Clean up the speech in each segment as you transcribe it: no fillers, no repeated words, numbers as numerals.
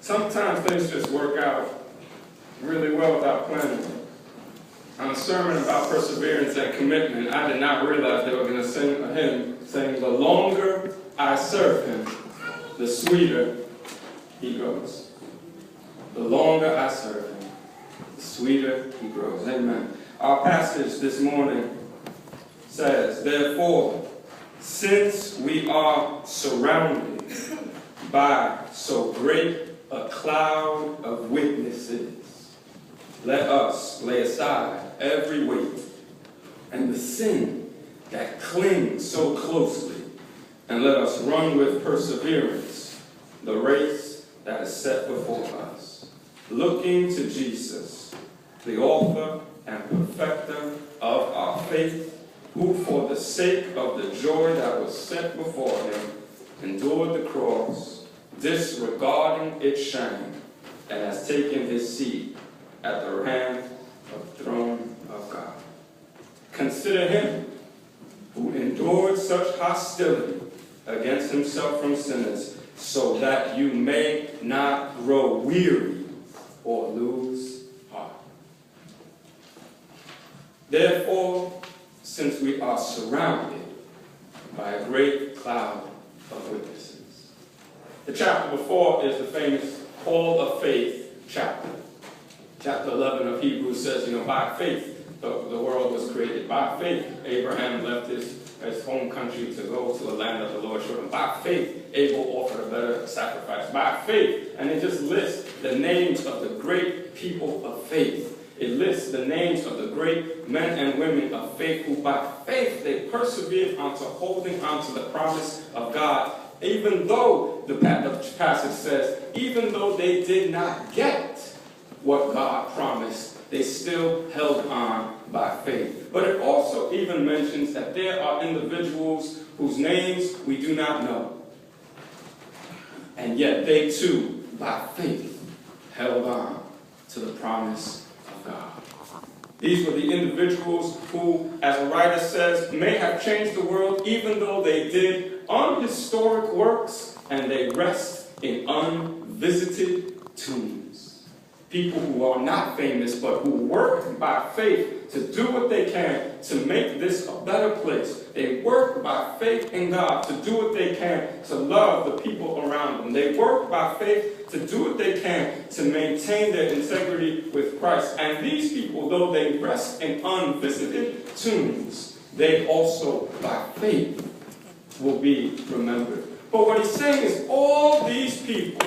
Sometimes things just work out really well without planning. On a sermon about perseverance and commitment, I did not realize they were going to sing a hymn saying, "The longer I serve him, the sweeter he grows." The longer I serve him, the sweeter he grows. Amen. Our passage this morning says, "Therefore, since we are surrounded by so great a cloud of witnesses, let us lay aside every weight and the sin that clings so closely, and let us run with perseverance the race that is set before us, looking to Jesus, the author and perfecter of our faith, who for the sake of the joy that was set before him endured the cross, disregarding its shame, and has taken his seat at the right hand of the throne of God. Consider him who endured such hostility against himself from sinners, so that you may not grow weary or lose heart. Therefore, since we are surrounded by a great cloud of witnesses." The chapter before is the famous Hall of Faith chapter. Chapter 11 of Hebrews says, by faith the world was created. By faith, Abraham left his home country to go to a land that the Lord showed him. By faith, Abel offered a better sacrifice. By faith, and it just lists the names of the great people of faith. It lists the names of the great men and women of faith who by faith they persevered onto holding onto the promise of God, even though the passage says, even though they did not get what God promised, they still held on by faith. But it also even mentions that there are individuals whose names we do not know, and yet they too, by faith, held on to the promise of God. These were the individuals who, as a writer says, may have changed the world even though they did unhistoric works and they rest in unvisited tombs. People who are not famous but who work by faith to do what they can to make this a better place. They work by faith in God to do what they can to love the people around them. They work by faith to do what they can to maintain their integrity with Christ. And these people, though they rest in unvisited tombs, they also, by faith, will be remembered. But what he's saying is all these people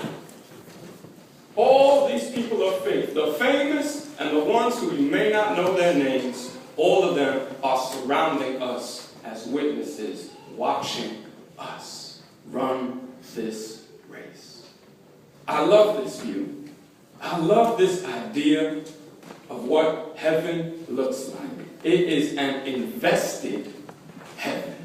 of faith, the famous and the ones who you may not know their names, all of them are surrounding us as witnesses, watching us run this race. I love this view. I love this idea of what heaven looks like. It is an invested heaven.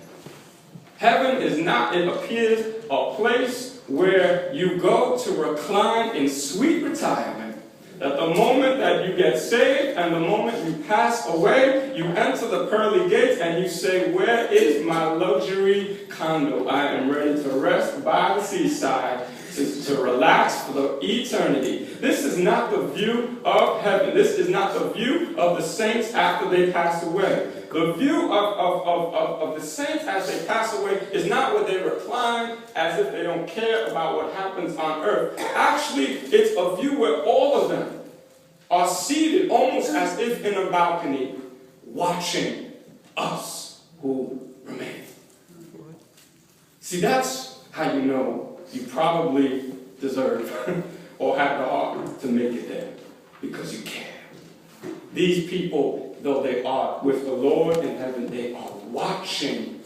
Heaven is not, it appears, a place where you go to recline in sweet retirement. That the moment that you get saved and the moment you pass away, you enter the pearly gates and you say, "Where is my luxury condo? I am ready to rest by the seaside, to relax for the eternity." This is not the view of heaven. This is not the view of the saints after they pass away. The view of the saints as they pass away is not where they recline as if they don't care about what happens on earth. Actually, it's a view where all of them are seated almost as if in a balcony, watching us who remain. See, that's how you know you probably deserve or have the heart to make it there, because you care. These people, though they are with the Lord in heaven, they are watching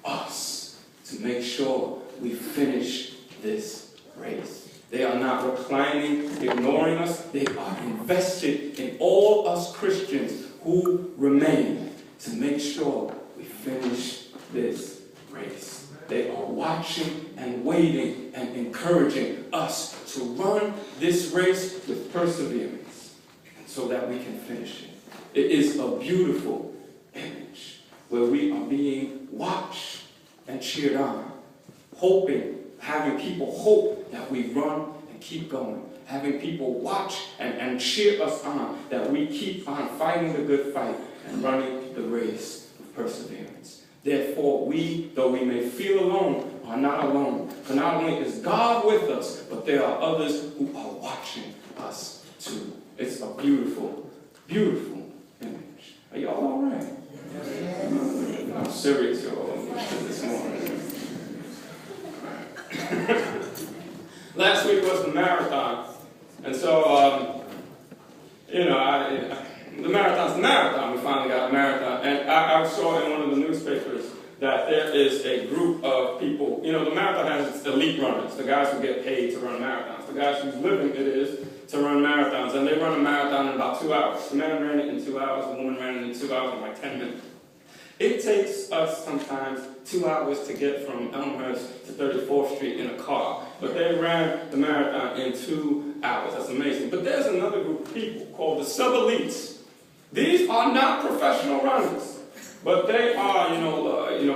us to make sure we finish this race. They are not reclining, ignoring us. They are invested in all us Christians who remain to make sure we finish this race. They are watching and waiting and encouraging us to run this race with perseverance so that we can finish it. It is a beautiful image where we are being watched and cheered on, hoping, having people hope that we run and keep going. Having people watch and cheer us on, that we keep on fighting the good fight and running the race with perseverance. Therefore, we, though we may feel alone, are not alone. For not only is God with us, but there are others who are watching us too. It's a beautiful, beautiful image. Are y'all all right? I'm serious, y'all, this morning. Last week was the marathon. And so, the marathon's the marathon. We finally got a marathon. And I saw in one of the newspapers that there is a group of people. You know, the marathon has its elite runners, the guys who get paid to run marathons, the guys whose living it is to run marathons. And they run a marathon in about 2 hours. The man ran it in 2 hours, the woman ran it in 2 hours and like 10 minutes. It takes us sometimes 2 hours to get from Elmhurst to 34th Street in a car. But they ran the marathon in 2 hours. That's amazing. But there's another group of people called the sub-elites. These are not professional runners. But they are,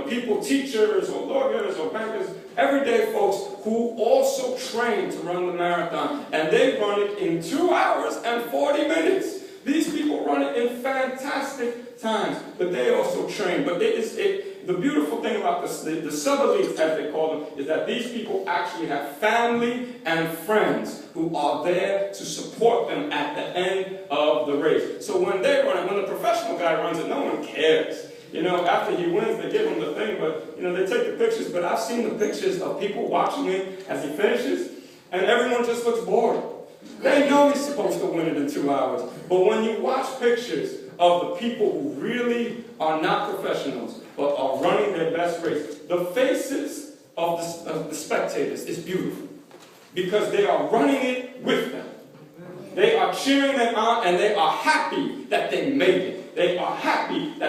people, teachers or lawyers or bankers, everyday folks who also train to run the marathon. And they run it in 2 hours and 40 minutes. These people run it in fantastic times, but they also train. But the beautiful thing about the sub-elites, as they call them, is that these people actually have family and friends who are there to support them at the end of the race. So when they run it, when the professional guy runs it, no one cares. You know, after he wins, they give him the thing, but, they take the pictures. But I've seen the pictures of people watching him as he finishes, and everyone just looks bored. They know he's supposed to win it in 2 hours. But when you watch pictures of the people who really are not professionals, but are running their best race, the faces of the spectators is beautiful. Because they are running it with them. They are cheering them on, and they are happy that they made it. They are happy that